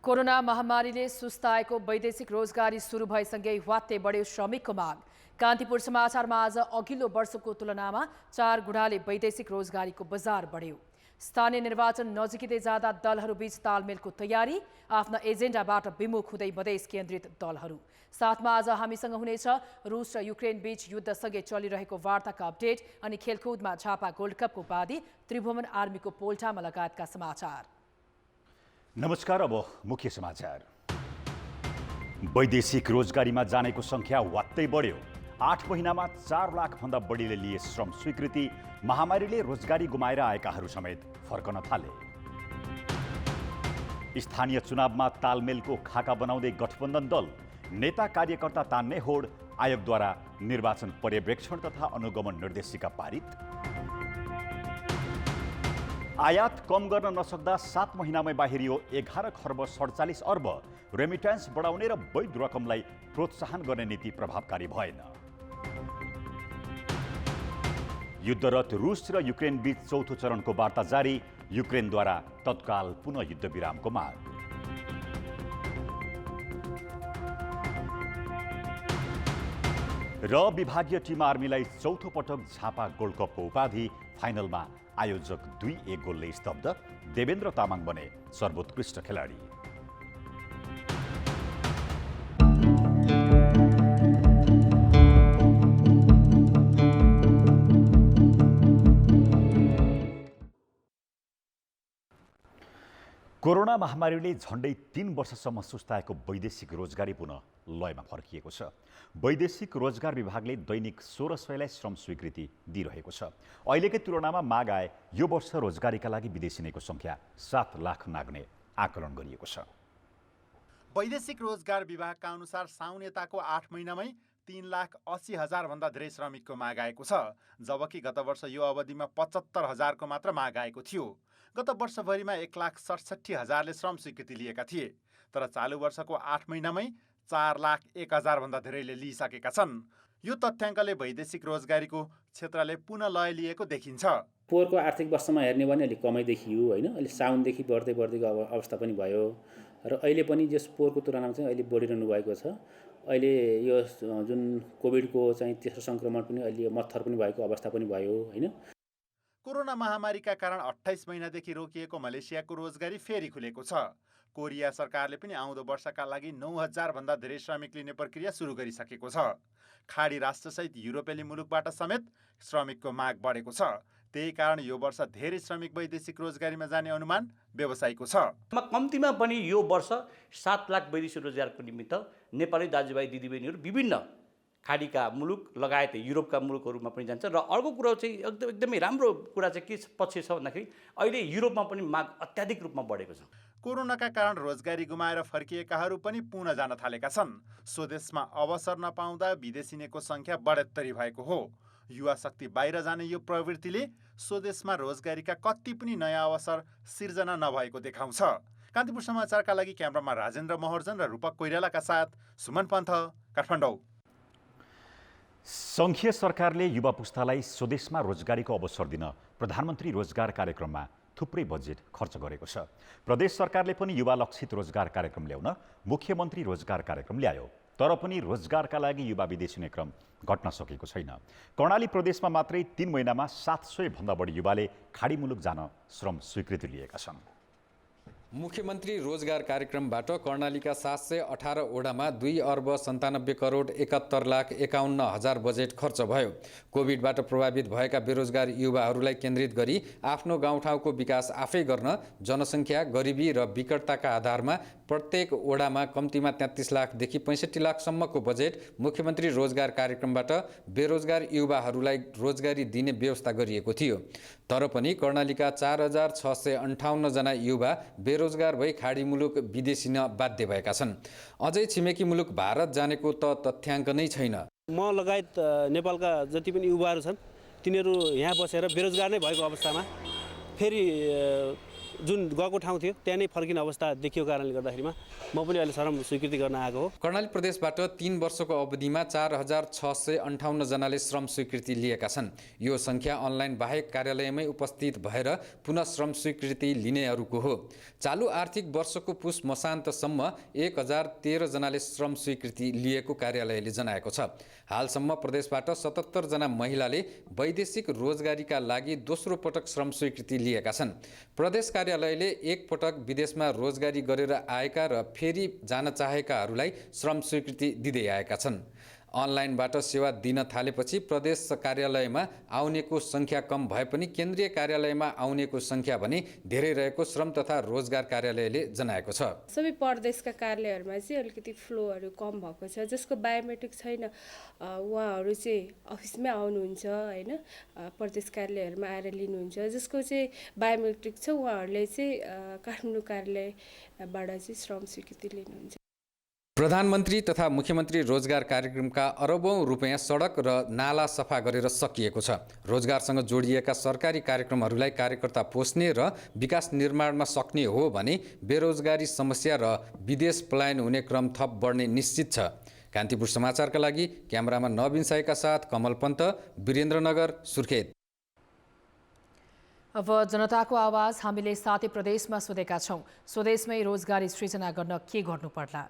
Corona महामारीले सुस्ताएको वैदेशिक रोजगारी सुरु भएसँगै ह्वात्तै बढ्यो श्रमिकको माग। कान्तिपुर समाचारमा आज अघिल्लो वर्षको तुलनामा 4 गुणाले वैदेशिक रोजगारीको बजार बढ्यो। स्थानीय निर्वाचन नजिकै जाँदा दलहरूबीच तालमेलको तयारी, आफ्ना एजेन्डाबाट विमुख हुँदै मधेस केन्द्रित दलहरू। साथमा आज हामीसँग हुनेछ रुस र युक्रेन बीच युद्धसँगै चलिरहेको वार्ताका अपडेट अनि खेलकुदमा झापा गोल्ड कपको उपाधि, त्रिभुवन आर्मीको पोल्टामा लगायतका समाचार। नमस्कार। अब मुख्य समाचार। वैदेशिक रोजगारीमा जानेको संख्या वात्तै बढ्यो। 8 महिनामा 4 लाखभन्दा बढीले लिए श्रम स्वीकृति। महामारीले रोजगारी गुमाएर आएकाहरू समेत फर्कन थाले। स्थानीय चुनावमा तालमेलको खाका बनाउँदै गठबन्धन दल, नेता कार्यकर्ता तान्ने होड। आयोगद्वारा निर्वाचन पर्यवेक्षण तथा अनुगमन निर्देशिका पारित। आयात कम गर्न नसक्दा 7 महिनामै बाहिरियो 11 खर्ब 47 अर्ब। रेमिट्यान्स बढाउने र वैध रकमलाई प्रोत्साहन गर्ने नीति प्रभावकारी भएन। युद्धरत रुस र युक्रेन बीच चौथो चरणको वार्ता जारी। युक्रेनद्वारा तत्काल पुनः युद्ध विरामको माग। र विभागीय टिम आर्मीलाई चौथो पटक झापा गोल्ड कपको उपाधि। फाइनलमा आयोजक 2-1 गोलले स्तब्ध। देवेन्द्र तामाङ बने सर्वोत्कृष्ट खेलाडी। कोरोना महामारीले झण्डै 3 वर्षसम्म सुस्ताएको वैदेशिक रोजगारी पुनः लयमा फर्किएको छ। वैदेशिक रोजगार विभागले दैनिक 1600लाई श्रम स्वीकृति दिइरहेको छ। अहिलेकै तुलनामा माग आए यो वर्ष रोजगारीका लागि विदेशिनेको संख्या 7 लाख नाग्ने आकलन गरिएको छ। वैदेशिक रोजगार विभागका अनुसार साउन यताको 8 महिनामै 3,80,000 भन्दा धेरै श्रमिकको माग आएको छ, जबकि गत वर्ष यो अवधिमा 75,000 को मात्र माग आएको थियो। गत वर्षभरिमा 1,67,000ले श्रम स्वीकृति लिएका थिए, तर चालु वर्षको 8 महिनामै 4,01,000 भन्दा धेरैले लिइसकेका छन्। यो तथ्याङ्कले वैदेशिक रोजगारीको क्षेत्रले पुनः लय लिएको देखिन्छ। पोहोरको आर्थिक वर्षमा हेर्ने भने अलिक कमै देखियो होइन, अहिले साउनदेखि बढ्दैको अवस्था पनि भयो र अहिले पनि जस पोहोरको तुलनामा चाहिँ अहिले बढिरहनु भएको छ। अहिले यो जुन कोभिडको चाहिँ तेस्रो सङ्क्रमण पनि अहिले मत्थर पनि भएको अवस्था पनि भयो होइन। कोरोना महामारीका कारण 28 महिनादेखि रोकिएको मलेसियाको रोजगारी फेरि खुलेको छ। कोरिया सरकारले पनि आउँदो वर्षका लागि 9,000 भन्दा धेरै श्रमिक लिने प्रक्रिया सुरु गरिसकेको छ। खाडी राष्ट्रसहित युरोपेली मुलुकबाट समेत श्रमिकको माग बढेको छ। त्यही कारण यो वर्ष धेरै श्रमिक वैदेशिक रोजगारीमा जाने अनुमान व्यवसायीको छ। कम्तीमा पनि यो वर्ष 7 लाख वैदेशिक रोजगारको निमित्त नेपाली दाजुभाइ दिदीबहिनीहरू विभिन्न खाडीका मुलुक लगायत युरोपका मुलुकहरूमा पनि जान्छ। र अर्को कुरा चाहिँ एकदमै राम्रो कुरा चाहिँ के पक्ष छ भन्दाखेरि अहिले युरोपमा पनि माग अत्याधिक रूपमा बढेको छ। कोरोनाका कारण रोजगारी गुमाएर फर्किएकाहरू पनि पुनः जान थालेका छन्। स्वदेशमा अवसर नपाउँदा विदेशिनेको संख्या बढोत्तरी भएको हो। युवा शक्ति बाहिर जाने यो प्रवृत्तिले स्वदेशमा रोजगारीका कति पनि नयाँ अवसर सिर्जना नभएको देखाउँछ। कान्तिपुर समाचारका लागि क्यामेरामा राजेन्द्र महर्जन र रूपक कोइरालाका साथ सुमन पन्थ, काठमाडौँ। सङ्घीय सरकारले युवा पुस्तालाई स्वदेशमा रोजगारीको अवसर दिन प्रधानमन्त्री रोजगार कार्यक्रममा थुप्रै बजेट खर्च गरेको छ। प्रदेश सरकारले पनि युवा लक्षित रोजगार कार्यक्रम ल्याउन मुख्यमन्त्री रोजगार कार्यक्रम ल्यायो, तर पनि रोजगारका लागि युवा विदेशिने क्रम घट्न सकेको छैन। कर्णाली प्रदेशमा मात्रै 3 महिनामा 700 भन्दा बढी युवाले खाडी मुलुक जान श्रम स्वीकृति लिएका छन्। मुख्यमन्त्री रोजगार कार्यक्रमबाट कर्णालीका 718 वडामा 2 अर्ब 97 करोड 71 लाख 51 हजार बजेट खर्च भयो। कोभिडबाट प्रभावित भएका बेरोजगार युवाहरूलाई केन्द्रित गरी आफ्नो गाउँठाउँको विकास आफै गर्न जनसङ्ख्या, गरिबी र विकटताका आधारमा प्रत्येक वडामा कम्तीमा 33 लाखदेखि 65 लाखसम्मको बजेट मुख्यमन्त्री रोजगार कार्यक्रमबाट बेरोजगार युवाहरूलाई रोजगारी दिने व्यवस्था गरिएको थियो। तर पनि कर्णालीका 4,658 जना युवा बेरोजगार भई खाडी मुलुक विदेशिन बाध्य भएका छन्। अझै छिमेकी मुलुक भारत जानेको त तथ्याङ्क नै छैन। म लगायत नेपालका जति पनि युवाहरू छन् तिनीहरू यहाँ बसेर बेरोजगार नै भएको अवस्थामा फेरि जुन गएको ठाउँ थियो त्यहाँ नै फर्किने अवस्था देखिएको कारणले गर्दाखेरिमा म पनि अहिले श्रम स्वीकृति गर्न आएको हो। कर्णाली प्रदेशबाट 3 वर्षको अवधिमा 4658 जनाले श्रम स्वीकृति लिएका छन्। यो सङ्ख्या अनलाइन बाहेक कार्यालयमै उपस्थित भएर पुनः श्रम स्वीकृति लिनेहरूको हो। चालु आर्थिक वर्षको पुस मसान्तसम्म 1013 जनाले श्रम स्वीकृति लिएको कार्यालयले जनाएको छ। हालसम्म प्रदेशबाट 77 जना महिलाले वैदेशिक रोजगारीका लागि दोस्रो पटक श्रम स्वीकृति लिएका छन्। प्रदेश कार्यालयले एक पटक विदेशमा रोजगारी गरेर आएका र फेरि जान चाहेकाहरूलाई श्रम स्वीकृति दिँदै आएका छन्। अनलाइनबाट सेवा दिन थालेपछि प्रदेश कार्यालयमा आउनेको सङ्ख्या कम भए पनि केन्द्रीय कार्यालयमा आउनेको सङ्ख्या भने धेरै रहेको श्रम तथा रोजगार कार्यालयले जनाएको छ। सबै प्रदेशका कार्यालयहरूमा चाहिँ अलिकति फ्लोहरू कम भएको छ, जसको बायोमेट्रिक छैन उहाँहरू चाहिँ अफिसमै आउनुहुन्छ होइन, प्रदेश कार्यालयहरूमा आएर लिनुहुन्छ। जसको चाहिँ बायोमेट्रिक छ उहाँहरूले चाहिँ काठमाडौँ कार्यालयबाट चाहिँ श्रम स्वीकृति लिनुहुन्छ। प्रधानमन्त्री तथा मुख्यमन्त्री रोजगार कार्यक्रमका अरबौं रुपैयाँ सडक र नाला सफा गरेर सकिएको छ। रोजगारसँग जोडिएका सरकारी कार्यक्रमहरूलाई कार्यकर्ता पोस्ने र विकास निर्माणमा सक्ने हो भने बेरोजगारी समस्या र विदेश पलायन हुने क्रम थप बढ्ने निश्चित छ। कान्तिपुर समाचारका लागि क्यामेरामा नवीन साईका साथ कमल पन्त, वीरेन्द्रनगर, सुर्खेत। अब जनताको आवाज हामीले 7 प्रदेशमा सोधेका छौँ। स्वदेशमै रोजगारी सृजना गर्न के गर्नु पर्ला?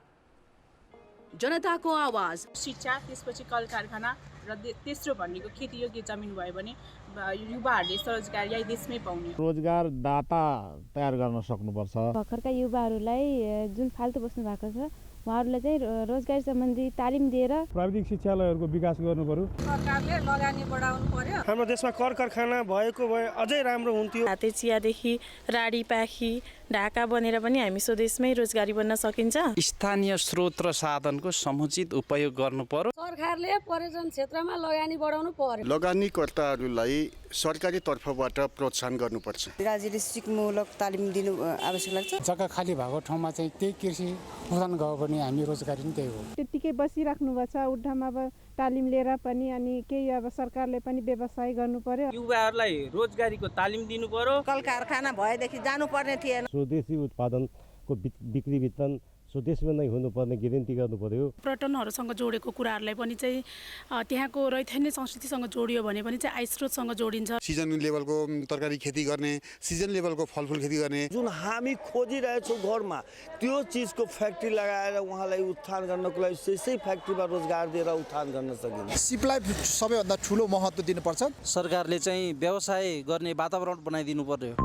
जनताको आवाज। शिक्षा, त्यसपछि कल कारखाना र तेस्रो भनेको खेतीयोग्य जमिन भयो भने युवाहरूले स्वरोजगार यही देशमै पाउने। रोजगार दाता तयार गर्न सक्नुपर्छ। भर्खरका युवाहरूलाई जुन फाल्तु बस्नु भएको छ उहाँहरूलाई चाहिँ रोजगारी सम्बन्धी तालिम दिएर प्राविधिक शिक्षालयहरूको विकास गर्नु पर्यो। सरकारले लगानी बढाउनु पर्यो। हाम्रो देशमा कर कारखाना भएको भए अझै राम्रो हुन्थ्यो। हाते चियादेखि राडी पाखी ढाका बनेर पनि हामी स्वदेशमै रोजगारी बन्न सकिन्छ। स्थानीय स्रोत र साधनको समुचित उपयोग गर्नु पर्यो। सरकारले पर्यटन क्षेत्रमा लगानी बढाउनु पर्यो। लगानीकर्ताहरूलाई सरकारी तर्फबाट प्रोत्साहन गर्नुपर्छ। राज्यले सिक्नुमूलक तालिम दिनु आवश्यक लाग्छ। जग्गा खाली भएको ठाउँमा चाहिँ त्यही कृषि उत्पादन गयो भने हामी रोजगारी पनि त्यही हो। त्यतिकै बसिराख्नु भएको छ उठामा अब तालिम लिएर पनि अनि केही अब सरकारले पनि व्यवसाय गर्नु पर्यो। युवाहरूलाई रोजगारीको तालिम दिनु पर्यो। कल कारखाना भएदेखि जानुपर्ने थिएन। स्वदेशी उत्पादनको बिक्री वितरण स्वदेशमा नै हुनुपर्ने ग्यारेन्टी गर्नु पर्यो। पर्यटनहरूसँग जोडेको कुराहरूलाई पनि चाहिँ त्यहाँको रैथाने संस्कृतिसँग जोडियो भने पनि चाहिँ आय स्रोतसँग जोडिन्छ। सिजन लेभलको तरकारी खेती गर्ने, सिजन लेभलको फलफुल खेती गर्ने। जुन हामी खोजिरहेछौँ घरमा त्यो चिजको फ्याक्ट्री लगाएर उहाँलाई उत्थान गर्नको लागि त्यसै फ्याक्ट्रीमा रोजगार दिएर उत्थान गर्न सकिन्छ। सिपलाई सबैभन्दा ठुलो महत्त्व दिनुपर्छ। सरकारले चाहिँ व्यवसाय गर्ने वातावरण बनाइदिनु पर्यो।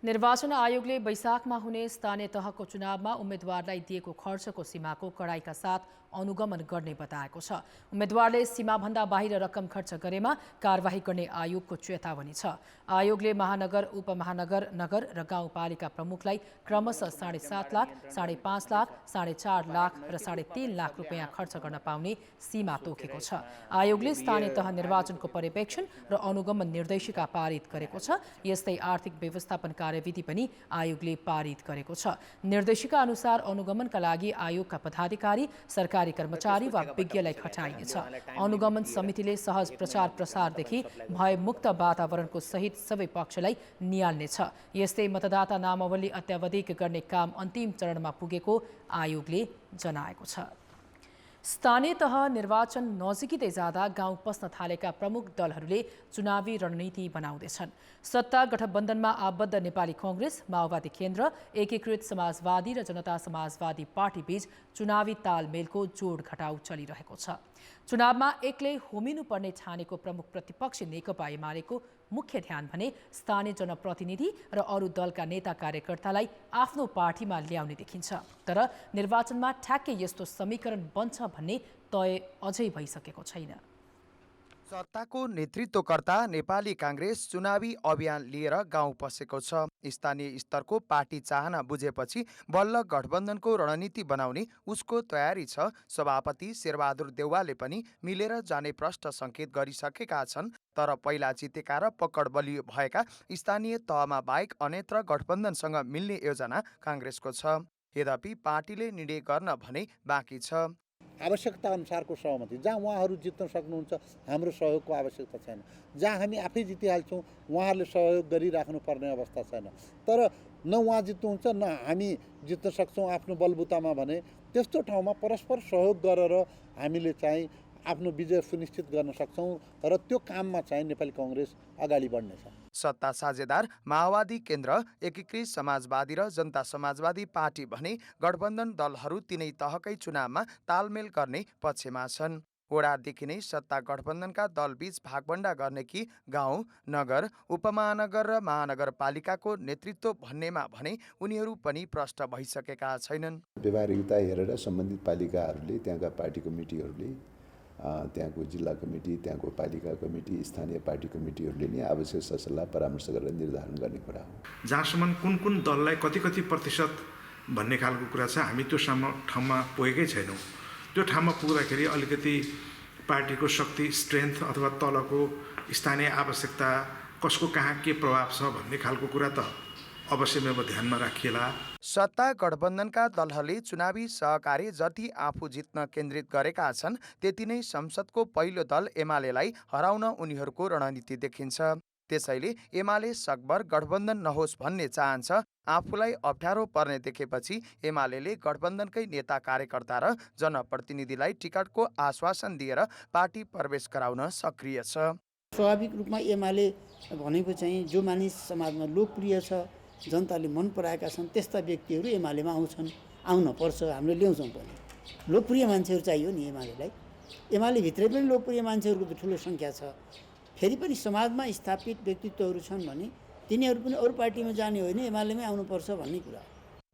निर्वाचन आयोगले वैशाखमा हुने स्थानीय तहको चुनावमा उम्मेदवारलाई दिएको खर्चको सीमाको कडाइका साथ अनुगमन गर्ने बताएको छ। उम्मेदवारले सीमाभन्दा बाहिर रकम खर्च गरेमा कारबाही गर्ने आयोगको चेतावनी छ। आयोगले महानगर, उपमहानगर, नगर र गाउँपालिका प्रमुखलाई क्रमशः 7.5 लाख, 5.5 लाख, 4.5 लाख र 3.5 लाख रुपियाँ खर्च गर्न पाउने सीमा तोकेको छ। आयोगले स्थानीय तह निर्वाचनको पर्यवेक्षण र अनुगमन निर्देशिका पारित गरेको छ। यस्तै आर्थिक व्यवस्थापन कार्यविधि पनि आयोगले पारित गरेको छ। निर्देशिका अनुसार अनुगमनका लागि आयोगका पदाधिकारी, सरकारी कर्मचारी वा विज्ञलाई खटाइनेछ। अनुगमन समितिले सहज प्रचार प्रसारदेखि भयमुक्त वातावरणको सहित सबै पक्षलाई निहाल्नेछ। यस्तै मतदाता नामावली अत्यावधिक गर्ने काम अन्तिम चरणमा पुगेको आयोगले जनाएको छ। स्थानीय तह निर्वाचन नजिकै जाँदा गाउँ पस्न थालेका प्रमुख दलहरूले चुनावी रणनीति बनाउँदैछन्। सत्ता गठबन्धनमा आबद्ध नेपाली कांग्रेस, माओवादी केन्द्र, एकीकृत समाजवादी र जनता समाजवादी पार्टीबीच चुनावी तालमेलको जोड घटाउ चलिरहेको छ। चुनावमा एक्लै होमिनुपर्ने ठानेको प्रमुख प्रतिपक्षी नेकपा एमालेको मुख्य ध्यान भने स्थानीय जनप्रतिनिधि र अरू दलका नेता कार्यकर्तालाई आफ्नो पार्टीमा ल्याउने देखिन्छ। तर निर्वाचनमा ठ्याक्कै यस्तो समीकरण बन्छ भन्ने तय अझै भइसकेको छैन। सत्ताको नेतृत्वकर्ता नेपाली कांग्रेस चुनावी अभियान लिएर गाउँ पसेको छ। स्थानीय स्तरको पार्टी चाहना बुझेपछि बल्ल गठबन्धनको रणनीति बनाउने उसको तयारी छ। सभापति शेरबहादुर देउवाले पनि मिलेर जाने प्रष्ट संकेत गरिसकेका छन्। तर पहिला जितेका र पकड बलियो भएका स्थानीय तहमा बाहेक अन्यत्र गठबन्धनसँग मिल्ने योजना कांग्रेसको छ। यद्यपि पार्टीले निर्णय गर्न भने बाँकी छ। आवश्यकता अनुसारको सहमति, जहाँ उहाँहरू जित्न सक्नुहुन्छ हाम्रो सहयोगको आवश्यकता छैन, जहाँ हामी आफै जितिहाल्छौँ उहाँहरूले सहयोग गरिराख्नुपर्ने अवस्था छैन। तर न उहाँ जित्नुहुन्छ न हामी जित्न सक्छौँ आफ्नो बलबुतामा भने त्यस्तो ठाउँमा परस्पर सहयोग गरेर हामीले चाहिँ आफ्नो विजय सुनिश्चित गर्न सक्छौँ र त्यो काममा चाहिँ नेपाली कांग्रेस अगाडि बढ्नेछ। सत्ता साझेदार माओवादी केन्द्र, एकीकृत समाजवादी र जनता समाजवादी पार्टी भने गठबन्धन दलहरू तिनै तहकै चुनावमा तालमेल गर्ने पक्षमा छन्। ओडादेखि नै सत्ता गठबन्धनका दलबीच भागबण्डा गर्ने कि गाउँ, नगर, उपमहानगर र महानगरपालिकाको नेतृत्व भन्नेमा भने उनीहरू पनि प्रष्ट भइसकेका छैनन्। व्यवहारिकता हेरेर सम्बन्धित पालिकाहरूले, त्यहाँका पार्टी कमिटीहरूले, त्यहाँको जिल्ला कमिटी, त्यहाँको पालिका कमिटी, स्थानीय पार्टी कमिटीहरूले नै आवश्यक सरसल्लाह परामर्श गरेर निर्धारण गर्ने कुरा हो। जहाँसम्म कुन कुन दललाई कति प्रतिशत भन्ने खालको कुरा छ, हामी त्यो ठाउँमा पुगेकै छैनौँ। त्यो ठाउँमा पुग्दाखेरि अलिकति पार्टीको शक्ति, स्ट्रेन्थ अथवा तलको स्थानीय आवश्यकता, कसको कहाँ के प्रभाव छ भन्ने खालको कुरा त अवश्य अब ध्यानमा राखिएला। सत्ता गठबन्धनका दलहरूले चुनावी सहकारी जति आफू जित्न केन्द्रित गरेका छन् त्यति नै संसदको पहिलो दल एमालेलाई हराउन उनीहरूको रणनीति देखिन्छ। त्यसैले एमाले सकभर गठबन्धन नहोस् भन्ने चाहन्छ। आफूलाई अप्ठ्यारो पर्ने देखेपछि एमाले गठबन्धनकै नेता कार्यकर्ता र जनप्रतिनिधिलाई टिकटको आश्वासन दिएर पार्टी प्रवेश गराउन सक्रिय छ। स्वाभाविक रूपमा एमाले भनेको चाहिँ जो मानिस समाजमा लोकप्रिय छ, जनताले मन पराएका छन् त्यस्ता व्यक्तिहरू एमालेमा आउन पर्छ। हामीले ल्याउँछौँ पनि लोकप्रिय मान्छेहरू चाहियो नि एमालेलाई। एमाले भित्रै पनि लोकप्रिय मान्छेहरूको त ठुलो सङ्ख्या छ। फेरि पनि समाजमा स्थापित व्यक्तित्वहरू छन् भने तिनीहरू पनि अरू पार्टीमा जाने होइन, एमालेमै आउनुपर्छ भन्ने कुरा।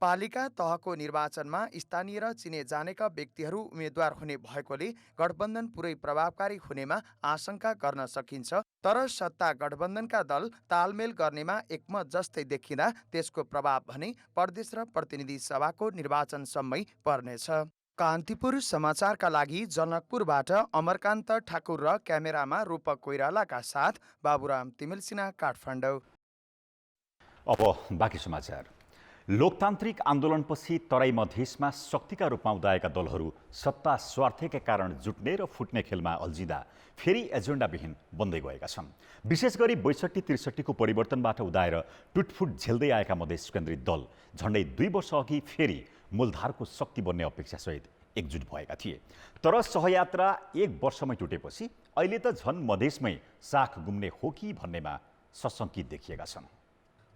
पालिका तहको निर्वाचनमा स्थानीय र चिने जानेका व्यक्तिहरू उम्मेद्वार हुने भएकोले गठबन्धन पुरै प्रभावकारी हुनेमा आशंका गर्न सकिन्छ। तर सत्ता गठबन्धनका दल तालमेल गर्नेमा एकमत जस्तै देखिँदा त्यसको प्रभाव भने प्रदेश र प्रतिनिधि सभाको निर्वाचनसम्मै पर्नेछ। कान्तिपुर समाचारका लागि जनकपुरबाट अमरकान्त ठाकुर र क्यामेरामा रूपक कोइरालाका साथ बाबुराम तिमिल सिन्हा, काठमाडौँ। अब बाँकी समाचार। लोकतान्त्रिक आन्दोलनपछि तराई मधेसमा शक्तिका रूपमा उदाएका दलहरू सत्ता स्वार्थका कारण जुट्ने र फुट्ने खेलमा अल्झिँदा फेरि एजेन्डाविहीन बन्दै गएका छन्। विशेष गरी 62-63 को परिवर्तनबाट उदाएर टुटफुट झेल्दै आएका मधेस केन्द्रित दल झन्डै 2 वर्ष अघि फेरि मूलधारको शक्ति बन्ने अपेक्षासहित एकजुट भएका थिए। तर सहयात्रा 1 वर्षमै टुटेपछि अहिले त झन् मधेसमै साख गुम्ने हो कि भन्नेमा सशङ्कित देखिएका छन्।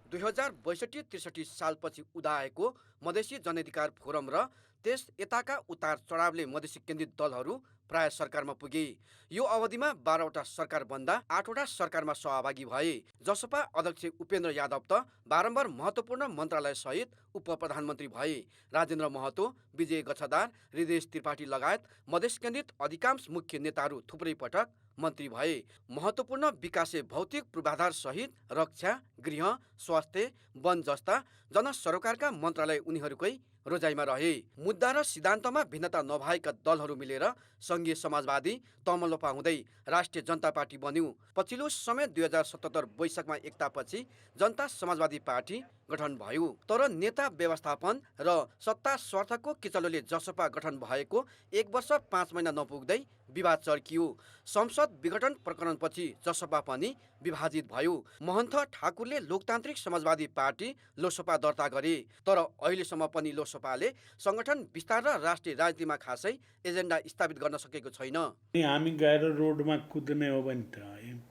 2062-63 सालपछि उदाएको मधेसी जनअधिकार फोरम र त्यस यताका उतार चढावले मधेसी केन्द्रित दलहरू प्राय सरकारमा पुगे। यो अवधिमा 12वटा सरकार बन्दा 8वटा सरकारमा सहभागी भए। जसपा अध्यक्ष उपेन्द्र यादव त बारम्बार महत्त्वपूर्ण मन्त्रालय सहित उप प्रधानमन्त्री भए। राजेन्द्र महतो, विजय गच्छदार, हृदय त्रिपाठी लगायत मधेस केन्द्रित अधिकांश मुख्य नेताहरू थुप्रै पटक मन्त्री भए। महत्त्वपूर्ण विकासे भौतिक पूर्वाधार सहित रक्षा, गृह, स्वास्थ्य, वन जस्ता जनसरोकारका मन्त्रालय उनीहरूकै रोजाइमा रहे। मुद्दा र सिद्धान्तमा भिन्नता नभएका दलहरू मिलेर सङ्घीय समाजवादी तमलोपा हुँदै राष्ट्रिय जनता पार्टी बन्यो। पछिल्लो समय 2077 वैशाखमा एकतापछि जनता समाजवादी पार्टी गठन भयो। तर नेता व्यवस्थापन र सत्ता स्वार्थको किचलोले जसपा गठन भएको 1 वर्ष 5 महिना नपुग्दै विवाद चर्कियो। संसद विघटन प्रकरणपछि जसपा पनि विभाजित भयो। महन्त ठाकुरले लोकतान्त्रिक समाजवादी पार्टी लोसपा दर्ता गरे। तर अहिलेसम्म पनि लोसपाले संगठन विस्तार र राष्ट्रिय राजनीतिमा खासै एजेन्डा स्थापित गर्न सकेको छैन। हामी गएर रोडमा कुद्ने हो भने त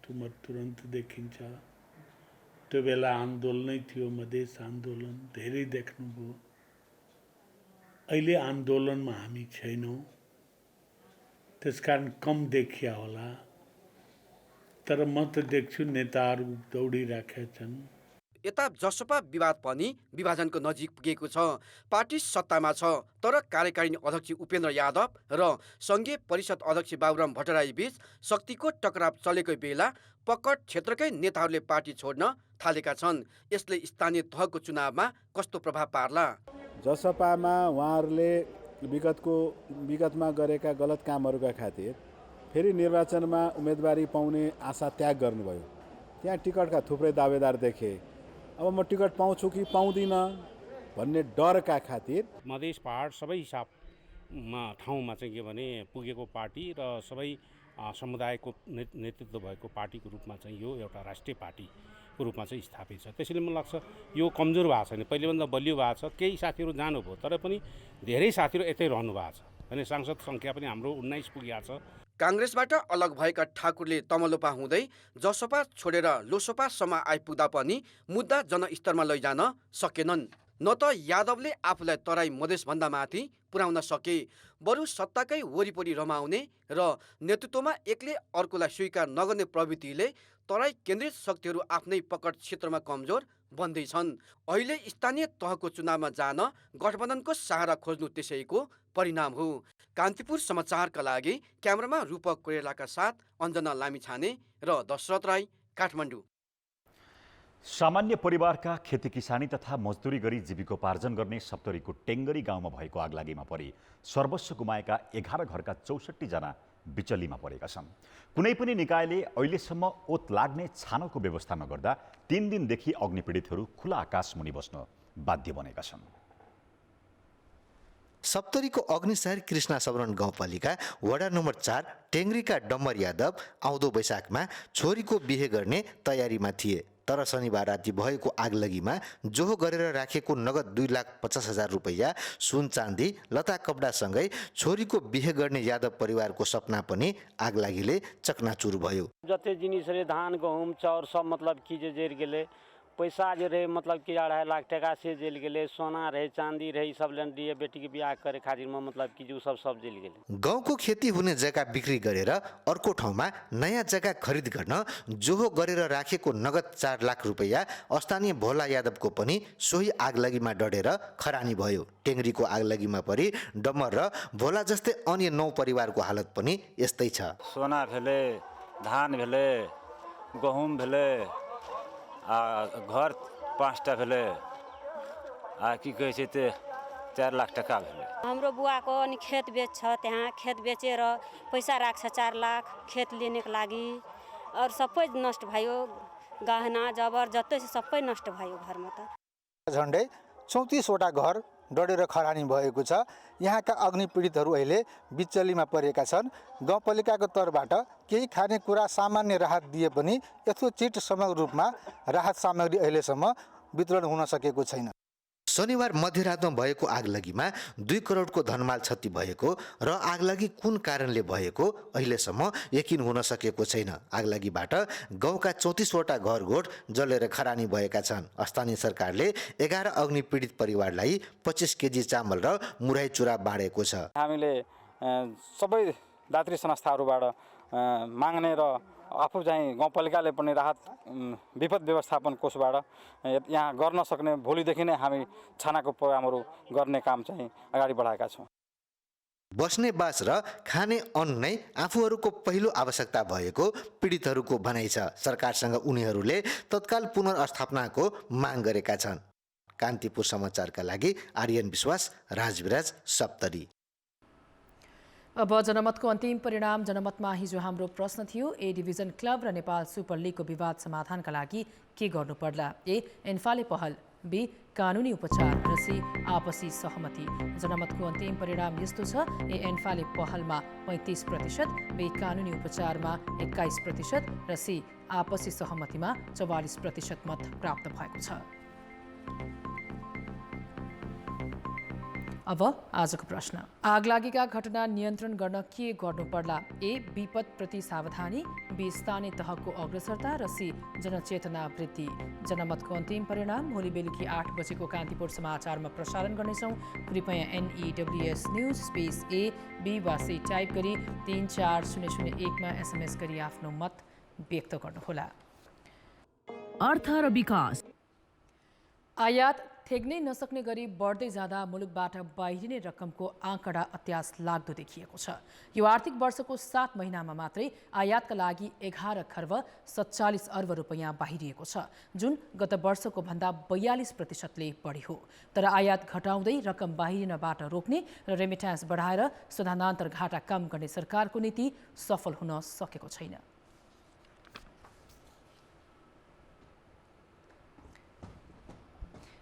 तुरन्त देखिन्छ। त्यो बेला आन्दोलनै थियो, मधेस आन्दोलन धेरै देख्नुभयो। अहिले आन्दोलनमा हामी छैनौँ, त्यसकारण कम देखिया होला। तर म त देख्छु नेताहरू दौडिराखेका छन्। यता जसपा विवाद पनि विभाजनको नजिक पुगेको छ। पार्टी सत्तामा छ तर कार्यकारिणी अध्यक्ष उपेन्द्र यादव र सङ्घीय परिषद अध्यक्ष बाबुराम भट्टराई बीच शक्तिको टकराव चलेको बेला पकड क्षेत्रकै नेताहरूले पार्टी छोड्न थालेका छन्। यसले स्थानीय तहको चुनावमा कस्तो प्रभाव पार्ला? जसपामा उहाँहरूले विगतमा गरेका गलत कामहरूका खातिर फेरि निर्वाचनमा उम्मेदवारी पाउने आशा त्याग गर्नुभयो। त्यहाँ टिकटका थुप्रै दावेदार देखे। अब म टिकट पाउँछु कि पाउँदिनँ भन्ने डरका खातिर मधेस पहाड सबै हिसाब ठाउँमा चाहिँ के भने पुगेको पार्टी र सबै समुदायको नेतृत्व भएको पार्टीको रूपमा चाहिँ यो एउटा राष्ट्रिय पार्टीको रूपमा चाहिँ स्थापित छ। त्यसैले मलाई लाग्छ यो कमजोर भएको छैन, पहिलेभन्दा बलियो भएको छ। केही साथीहरू जानुभयो तर पनि धेरै साथीहरू यतै रहनु भएको छ अनि सांसद सङ्ख्या पनि हाम्रो 19 पुगेको छ। काङ्ग्रेसबाट अलग भएका ठाकुरले तमलोपा हुँदै जसपा छोडेर लोसपासम्म आइपुग्दा पनि मुद्दा जनस्तरमा लैजान सकेनन्। न त यादवले आफूलाई तराई मधेसभन्दा माथि पुर्याउन सके, बरु सत्ताकै वरिपरि रमाउने र नेतृत्वमा एकले अर्कोलाई स्वीकार नगर्ने प्रवृत्तिले तराई केन्द्रित शक्तिहरू आफ्नै पकड क्षेत्रमा कमजोर बन्दैछन्। अहिले स्थानीय तहको चुनावमा जान गठबन्धनको सहारा खोज्नु त्यसैको परिणाम हो। कान्तिपुर समाचारका लागि क्यामेरामा रूपक कोइरालाका साथ अञ्जना लामिछाने र दशरथ राई, काठमाडौँ। सामान्य परिवारका खेती किसानी तथा मजदुरी गरी जीविकोपार्जन गर्ने सप्तरीको टेङ्गरी गाउँमा भएको आगलागीमा परि सर्वस्व गुमाएका 11 घरका 64 जना बिचल्लीमा परेका छन्। कुनै पनि निकायले अहिलेसम्म ओत लाग्ने छानोको व्यवस्था नगर्दा 3 दिनदेखि अग्निपीडितहरू खुला आकाश मुनि बस्न बाध्य बनेका छन्। सप्तरीको अग्निशहर कृष्णा सबरण गाउँपालिका वडा नम्बर 4 टेङ्ग्रीका डम्बर यादव आउँदो वैशाखमा छोरीको बिहे गर्ने तयारीमा थिए, तर शनिबार राति भएको आगलगीमा जोहो गरेर राखेको नगद 2,50,000 रुपैयाँ, सुन चाँदी, लता कपडासँगै छोरीको बिहे गर्ने यादव परिवारको सपना पनि आगलागीले चकनाचुर भयो। जते जिनिस रे धान गहुम चाउर सब मतलब की जे जरि गेलै, पैसा जे रहे मतलब कि 2.5 लाख टका से जल गेलै, सोना रहे चांदी रहे सब लेन दिए बेटी के बियाह करे खातिर में मतलब कि जो सब जल गेलै। गाउँको खेती हुने जग्गा बिक्री गरेर अर्को ठाउँमा नयाँ जग्गा खरिद गर्न जोहो गरेर राखेको नगद 4 लाख रुपैयाँ स्थानीय भोला यादवको पनि सोही आगलगीमा डढेर खरानी भयो। टेङ्ग्रीको आगलगीमा परि डम्बर र भोला जस्तै अन्य 9 परिवारको हालत पनि यस्तै छ। सोना भेले, धान भेले, गहुम भेले, घर 5टा भेले, की कहै छै ते 4 लाख टका भेले। हाम्रो बुवाको अनि खेत बेच्छ, त्यहाँ खेत बेचेर पैसा राख्छ 4 लाख खेत लिनेको लागि, और सबै नष्ट भयो, गहना जबर जतै सबै नष्ट भयो घरमा। त झन्डै 34 वटा घर डढेर खरानी भएको छ। यहाँका अग्निपीडितहरू अहिले बिचल्लीमा परेका छन्। गाउँपालिकाको तर्फबाट केही खानेकुरा सामान्य राहत दिए पनि यथोचित समग्र रूपमा राहत सामग्री अहिलेसम्म वितरण हुन सकेको छैन। शनिबार मध्यरातमा भएको आगलगीमा 2 करोडको धनमाल क्षति भएको र आगलगी कुन कारणले भएको अहिलेसम्म यकिन हुन सकेको छैन। आगलगीबाट गाउँका 34 वटा घरगोठ जलेर खरानी भएका छन्। स्थानीय सरकारले 11 अग्निपीडित परिवारलाई 25 केजी चामल र मुराई चुरा बाँडेको छ। हामीले सबै दात्री संस्थाहरूबाट माग्ने र आफू चाहिँ गाउँपालिकाले पनि राहत विपद व्यवस्थापन कोषबाट यहाँ गर्न सक्ने भोलिदेखि नै हामी छानाको प्रोग्रामहरू गर्ने काम चाहिँ अगाडि बढाएका छौँ। बस्ने बास र खाने अन्न नै आफूहरूको पहिलो आवश्यकता भएको पीडितहरूको भनाइ छ। सरकारसँग उनीहरूले तत्काल पुनर्स्थापनाको माग गरेका छन्। कान्तिपुर समाचारका लागि आर्यन विश्वास, राजविराज, सप्तरी। अब जनमतको अन्तिम परिणाम। जनमतमा हिजो हाम्रो प्रश्न थियो, ए डिभिजन क्लब र नेपाल सुपर लिगको विवाद समाधानका लागि के गर्नु पर्ला? ए एन्फाले पहल, बी कानुनी उपचार र सी आपसी सहमति। जनमतको अन्तिम परिणाम यस्तो छ, ए एन्फाले पहलमा 35%, बी कानुनी उपचारमा 21% र सी आपसी सहमतिमा 44% मत प्राप्त भएको छ। अब आजको प्रश्न, आगलागीका घटना नियन्त्रण गर्न के गर्नु पर्ला? ए विपद प्रति सावधानी, बी स्थानीय तहको अग्रसरता र सी जनचेतना वृद्धि। जनमतको अन्तिम परिणाम भोलि बेलुकी 8 बजेको कान्तिपुर समाचारमा प्रसारण गर्नेछौँ। कृपया NEWS news space A B वा सी टाइप गरी 34001मा SMS गरी आफ्नो मत व्यक्त गर्नुहोला। अर्थ र विकास। आयात थेग्नै नसक्ने गरी बढ्दै जाँदा मुलुकबाट बाहिरिने रकमको आँकडा अत्यास लाग्दो देखिएको छ। यो आर्थिक वर्षको 7 महिनामा मात्रै आयातका लागि 11 खर्ब 47 अर्ब रुपैयाँ बाहिरिएको छ, जुन गत वर्षको भन्दा 42%ले बढी हो। तर आयात घटाउँदै रकम बाहिरिनबाट रोक्ने र रेमिट्यान्स बढाएर स्थानान्तर घाटा कम गर्ने सरकारको नीति सफल हुन सकेको छैन।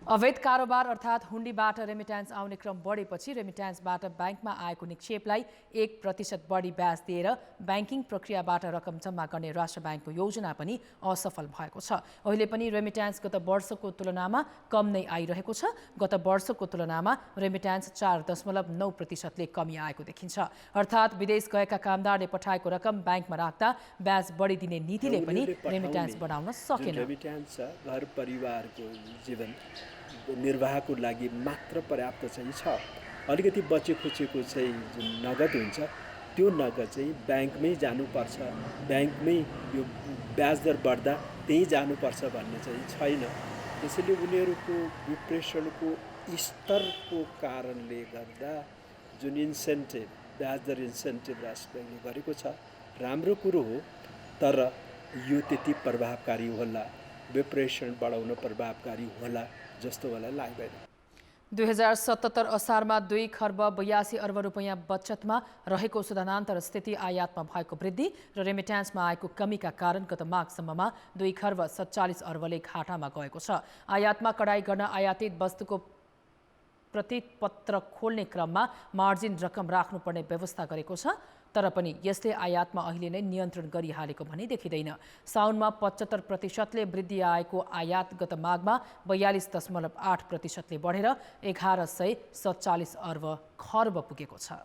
अवैध कारोबार अर्थात् हुन्डीबाट रेमिट्यान्स आउने क्रम बढेपछि रेमिट्यान्सबाट ब्याङ्कमा आएको निक्षेपलाई 1% बढी ब्याज दिएर ब्याङ्किङ प्रक्रियाबाट रकम जम्मा गर्ने राष्ट्र ब्याङ्कको योजना पनि असफल भएको छ। अहिले पनि रेमिट्यान्स गत वर्षको तुलनामा कम नै आइरहेको छ। गत वर्षको तुलनामा रेमिट्यान्स 4.9%ले कमी आएको देखिन्छ। अर्थात् विदेश गएका कामदारले पठाएको रकम ब्याङ्कमा राख्दा ब्याज बढी दिने नीतिले पनि रेमिट्यान्स बढाउन सकेन। रेमिट्यान्स घर परिवारको जीवन निर्वाहको लागि मात्र पर्याप्त चाहिँ छ। अलिकति बचे खुचेको चाहिँ जुन नगद हुन्छ त्यो नगद चाहिँ ब्याङ्कमै जानुपर्छ, ब्याङ्कमै यो ब्याज दर बढ्दा त्यही जानुपर्छ भन्ने चाहिँ छैन। त्यसैले उनीहरूको विप्रेषणको स्तरको कारणले गर्दा जुन इन्सेन्टिभ ब्याज दर इन्सेन्टिभ राष्ट्र ब्याङ्कले गरेको छ राम्रो कुरो हो, तर यो त्यति प्रभावकारी होला, विप्रेषण बढाउन प्रभावकारी होला जस्तो मलाई लाग्दैन। 2077 असारमा 2 खर्ब 82 अर्ब रुपैयाँ बचतमा रहेको सुधानान्तर स्थिति आयातमा भएको वृद्धि र रेमिट्यान्समा आएको कमीका कारण गत माघसम्ममा 2 खर्ब 47 अर्बले घाटामा गएको छ। आयातमा कडाई गर्न आयातित वस्तुको प्रतिपत्र खोल्ने क्रममा मार्जिन रकम राख्नुपर्ने व्यवस्था गरेको छ। तर पनि यसले आयातमा अहिले नै नियन्त्रण गरिहालेको भनी देखिँदैन। साउनमा 75%ले वृद्धि आएको आयात गत माघमा 42.8%ले बढेर 1147 अर्ब खर्ब पुगेको छ।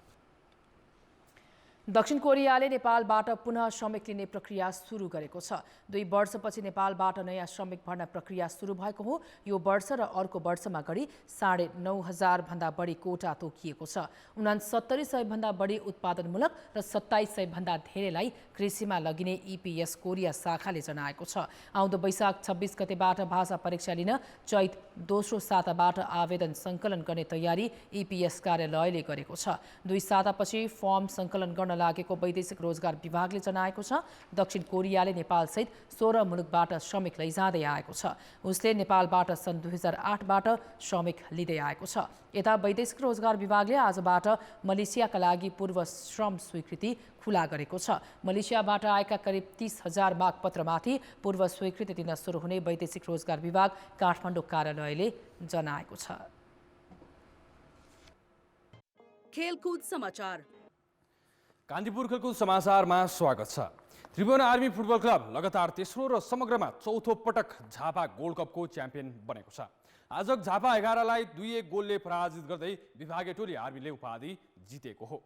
दक्षिण कोरियाले नेपालबाट पुनः श्रमिक लिने प्रक्रिया सुरु गरेको छ। 2 वर्षपछि नेपालबाट नयाँ श्रमिक भर्ना प्रक्रिया सुरु भएको हो। यो वर्ष र अर्को वर्षमा गरी 9,500 भन्दा बढी कोटा तोकिएको छ। 6900 भन्दा बढी उत्पादनमूलक र 2700 भन्दा धेरैलाई कृषिमा लगिने EPS कोरिया शाखाले जनाएको छ। आउँदो वैशाख 26 गतेबाट भाषा परीक्षा लिन चैत दोस्रो साताबाट आवेदन सङ्कलन गर्ने तयारी EPS कार्यालयले गरेको छ। 2 सातापछि फर्म सङ्कलन गर्न लागेको वैदेशिक रोजगार विभागले जनाएको छ। दक्षिण कोरियाले नेपालसहित 16 मुलुकबाट श्रमिक लैजाँदै आएको छ। उसले नेपालबाट सन् 2008बाट श्रमिक लिँदै आएको छ। यता वैदेशिक रोजगार विभागले आजबाट मलेसियाका लागि पूर्व श्रम स्वीकृति खुला गरेको छ। मलेसियाबाट आएका करिब 30,000 मागपत्रमाथि पूर्व स्वीकृति दिन सुरु हुने वैदेशिक रोजगार विभाग काठमाडौँ कार्यालयले जनाएको छ। खेलकुद समाचार। कान्तिपुर खेलकुद समाचारमा स्वागत छ। त्रिभुवन आर्मी फुटबल क्लब लगातार तेस्रो र समग्रमा चौथो पटक झापा गोल्ड कपको च्याम्पियन बनेको छ। आज झापा 11लाई 2-1 गोलले पराजित गर्दै विभागीय टोली आर्मीले उपाधि जितेको हो।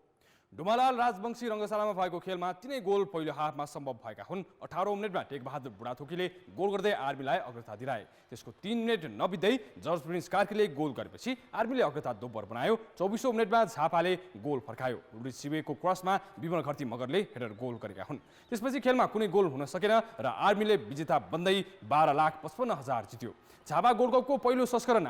डुमालाल राजवंशी रङ्गशालामा भएको खेलमा 3 गोल पहिलो हाफमा सम्भव भएका हुन्। 18औं मिनेटमा टेकबहादुर बुढाथोकीले गोल गर्दै आर्मीलाई अग्रता दिलाए। त्यसको 3 मिनेट नबित्दै जर्ज प्रिन्स कार्कीले गोल गरेपछि आर्मीले अग्रता दोब्बर बनायो। 24औं मिनेटमा झापाले गोल फर्कायो। रुडी सिवेको क्रसमा विमल घरती मगरले हेडर गोल गरेका हुन्। त्यसपछि खेलमा कुनै गोल हुन सकेन र आर्मीले विजेता बन्दै 12,55,000 जित्यो। झापा गोल्ड कपको पहिलो संस्करण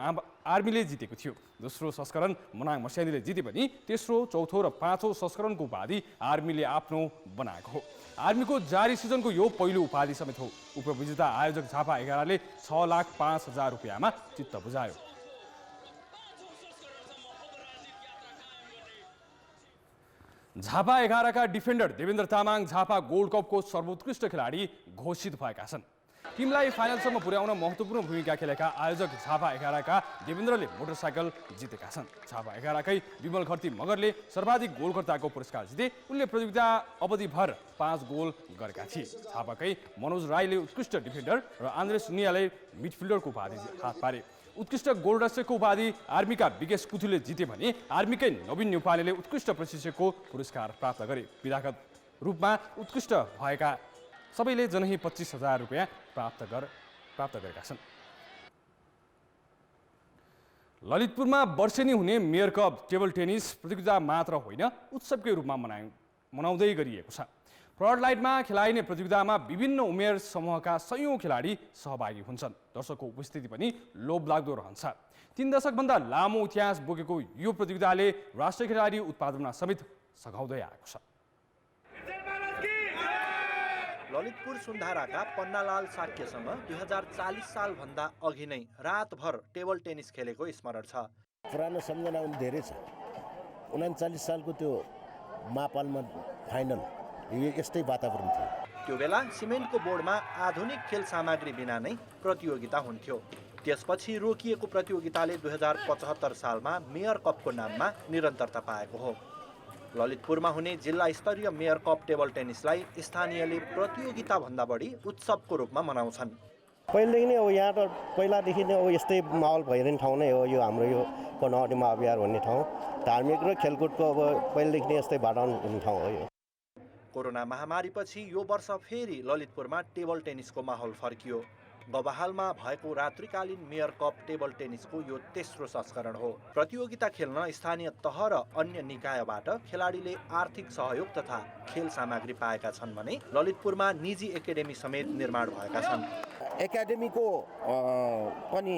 आर्मीले जितेको थियो। दोस्रो संस्करण मनाङ मस्यादीले जिते पनि तेस्रो, चौथो र 5औं संस्करणको उपाधि आर्मीले आफ्नो बनाएको हो। आर्मीको जारी सिजनको यो पहिलो उपाधि समेत हो। उपविजेता आयोजक झापा 11ले 6,05,000 रुपियाँमा चित्त बुझायो। झापा 11का डिफेन्डर देवेन्द्र तामाङ झापा गोल्ड कपको सर्वोत्कृष्ट खेलाडी घोषित भएका छन्। टिमलाई फाइनलसम्म पुर्याउन महत्त्वपूर्ण भूमिका खेलेका आयोजक झापा 11का देवेन्द्रले मोटरसाइकल जितेका छन्। झापा 11कै विमल घरती मगरले सर्वाधिक गोलकर्ताको पुरस्कार जिते। उनले प्रतियोगिता अवधिभर 5 गोल गरेका थिए। झापाकै मनोज राईले उत्कृष्ट डिफेन्डर र आन्द्रेस नियाले मिडफिल्डरको उपाधि हात पारे। उत्कृष्ट गोलरक्षकको उपाधि आर्मीका विकेश कुथुले जिते भने आर्मीकै नवीन नेपालीले उत्कृष्ट प्रशिक्षकको पुरस्कार प्राप्त गरे। विधागत रूपमा उत्कृष्ट भएका सबैले जनही 25,000 रुपियाँ प्राप्त गरेका छन्। ललितपुरमा वर्षेनी हुने मेयर कप टेबल टेनिस प्रतियोगिता मात्र होइन उत्सवकै रूपमा मनाउँदै गरिएको छ। फ्लड लाइटमा खेलाइने प्रतियोगितामा विभिन्न उमेर समूहका सयौं खेलाडी सहभागी हुन्छन्। दर्शकको उपस्थिति पनि लोभलाग्दो रहन्छ। 3 दशकभन्दा लामो इतिहास बोकेको यो प्रतियोगिताले राष्ट्रिय खेलाडी उत्पादनमा समेत सघाउँदै आएको छ। ललितपुर सुन्धाराका पन्नालाल साक्यसँग 2040 सालभन्दा अघि नै रातभर टेबल टेनिस खेलेको स्मरण छ। पुरानो सम्झना पनि धेरै छ। 39 सालको त्यो मापालमा फाइनल यस्तै वातावरण थियो। त्यो बेला सिमेन्टको बोर्डमा आधुनिक खेल सामग्री बिना नै प्रतियोगिता हुन्थ्यो। त्यसपछि रोकिएको प्रतियोगिताले 2075 सालमा मेयर कपको नाममा निरन्तरता पाएको हो। ललितपुरमा हुने जिल्ला स्तरीय मेयर कप टेबल टेनिसलाई स्थानीयले प्रतियोगिताभन्दा बढी उत्सवको रूपमा मनाउँछन्। पहिलेदेखि नै अब यहाँ त पहिलादेखि नै अब यस्तै माहौल भइरहने ठाउँ नै हो यो हाम्रो यो कर्णावती महाविहार भन्ने ठाउँ। धार्मिक र खेलकुदको अब पहिलेदेखि नै यस्तै वातावरण हुने ठाउँ हो यो। कोरोना महामारीपछि यो वर्ष फेरि ललितपुरमा टेबल टेनिसको माहौल फर्कियो। गवाहालमा भएको रात्रिकालीन मेयर कप टेबल टेनिसको यो तेस्रो संस्करण हो। प्रतियोगिता खेल्न स्थानीय तह र अन्य निकायबाट खेलाडीले आर्थिक सहयोग तथा खेल सामग्री पाएका छन् भने ललितपुरमा निजी एकाडेमी समेत निर्माण भएका छन्। एकाडेमीको पनि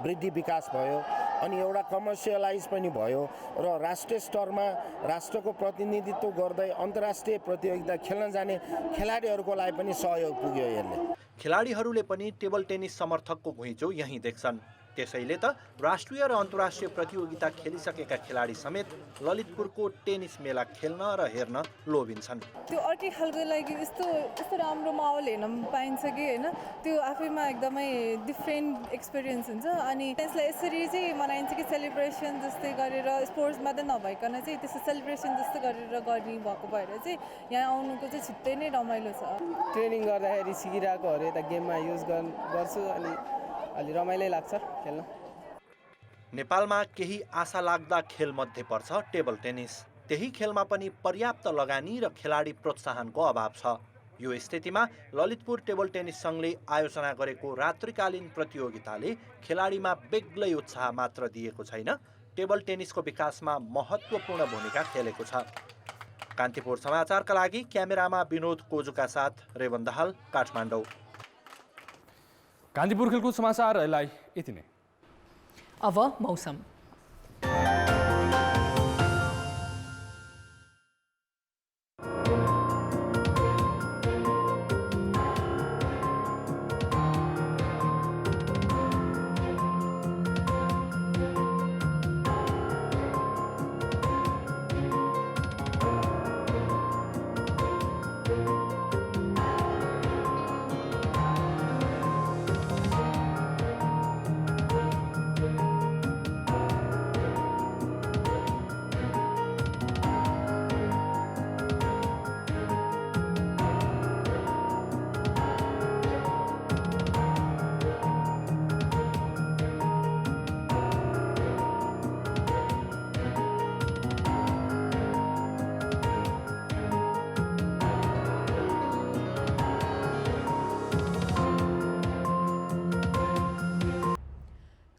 वृद्धि विकास भयो अनि एउटा कमर्सियलाइज पनि भयो र राष्ट्रिय स्तरमा राष्ट्रको प्रतिनिधित्व गर्दै अन्तर्राष्ट्रिय प्रतियोगिता खेल्न जाने खेलाडीहरूको लागि पनि सहयोग पुग्यो यसले। खेलाडीहरूले पनि टेबल टेनिस समर्थकको घुइँचो यहीँ देख्छन्। त्यसैले त राष्ट्रिय र अन्तर्राष्ट्रिय प्रतियोगिता खेलिसकेका खेलाडी समेत ललितपुरको टेनिस मेला खेल्न र हेर्न लोभिन्छन्। त्यो अर्कै खालको लागि यस्तो राम्रो माहौल हेर्न पाइन्छ कि होइन, त्यो आफैमा एकदमै डिफ्रेन्ट एक्सपिरियन्स हुन्छ। अनि त्यसलाई यसरी चाहिँ मनाइन्छ कि सेलिब्रेसन जस्तै गरेर स्पोर्ट्समा त नभइकन चाहिँ त्यस्तो सेलिब्रेसन जस्तो गरेर गर्ने भएको भएर चाहिँ यहाँ आउनुको चाहिँ छिट्टै नै रमाइलो छ। ट्रेनिङ गर्दाखेरि सिकिरहेकोहरू यता गेममा युज गर्छु अनि अलि रमाइलो लाग्छ खेल्न। नेपालमा केही आशा लाग्दा खेलमध्ये पर्छ टेबल टेनिस। त्यही खेलमा पनि पर्याप्त लगानी र खेलाडी प्रोत्साहनको अभाव छ। यो स्थितिमा ललितपुर टेबल टेनिस सङ्घले आयोजना गरेको रात्रिकालीन प्रतियोगिताले खेलाडीमा बेग्लै उत्साह मात्र दिएको छैन, टेबल टेनिसको विकासमा महत्त्वपूर्ण भूमिका खेलेको छ। कान्तिपुर समाचारका लागि क्यामेरामा विनोद कोजुका साथ रेवन दाहाल, काठमाडौँ। कान्तिपुर खेलकुद समाचार अहिले यति नै। अब मौसम।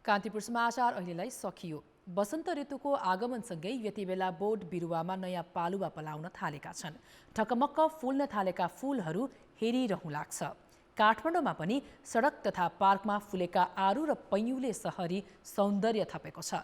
कान्तिपुर समाचार अहिलेलाई सकियो। वसन्त ऋतुको आगमनसँगै यति बेला बोट बिरुवामा नयाँ पालुवा पलाउन थालेका छन्। ठकमक्क फुल्न थालेका फूलहरू हेरिरहँ लाग्छ। काठमाडौँमा पनि सडक तथा पार्कमा फुलेका आरु र पैयुले सहरी सौन्दर्य थपेको छ।